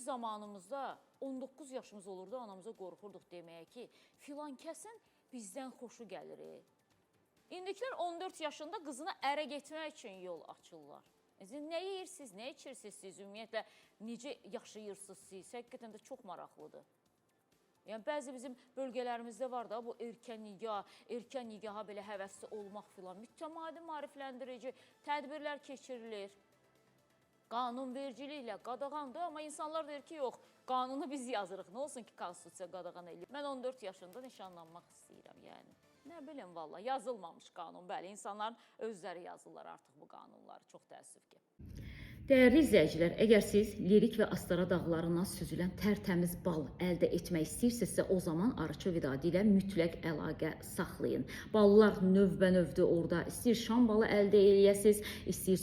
biz zamanımızda 19 yaşımız olurdu, anamıza qorxurduq deməyə ki, filan kəsin bizdən xoşu gəlir. İndikilər 14 yaşında qızına ərə getmək üçün yol açırlar. Nə yeyirsiniz, nə içirsiniz siz, ümumiyyətlə, necə yaşayırsınız siz? Həqiqətən də çox maraqlıdır. Yəni, bəzi bizim bölgələrimizdə var da, bu erkən nigaha belə həvəsli olmaq filan, mütəmadi maarifləndirici tədbirlər keçirilir. Qanunvericiliklə qadağandır, amma insanlar deyir ki, yox, qanunu biz yazırıq, nə olsun ki, konstitusiya qadağan edir. Mən 14 yaşında nişanlanmaq istəyirəm, yəni. Nə bilim, valla, yazılmamış qanun, bəli, insanların özləri yazırlar artıq bu qanunları, çox təəssüf ki. Dəyərli izləyicilər, əgər siz Lirik və Astara dağlarından süzülən tərtəmiz bal əldə etmək istəyirsinizsə, o zaman Arıçı Vidadi ilə mütləq əlaqə saxlayın. Ballar növbə-növdür orada. İstəyir şam balı əldə eləyəsiniz, istəyir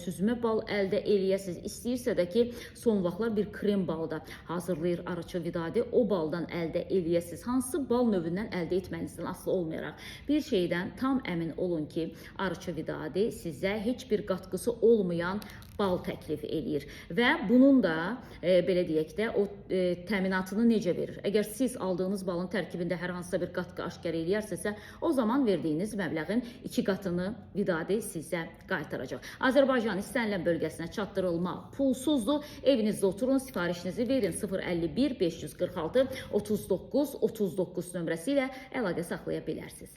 süzmə bal əldə eləyəsiniz, istəyirsə də ki, son vaxtlar bir krem balı da hazırlayır Arıçı Vidadi, o baldan əldə eləyəsiniz. Hansı bal növündən əldə etmənizdən asılı olmayaraq, bir şeydən tam əmin olun ki, Arıçı Vidadi sizə heç bir qatqısı olmayan bal təklif eləyir və bunun da belə deyək də o təminatını necə verir? Əgər siz aldığınız balın tərkibində hər hansısa bir qatqı aşkar eləyərsinizsə, o zaman verdiyiniz məbləğin 2 qatını Vidadi sizə qaytaracaq. Azərbaycan istənilən bölgəsinə çatdırılma pulsuzdur. Evinizdə oturun, sifarişinizi verin 051 546 39 39 nömrəsi ilə əlaqə saxlaya bilərsiniz.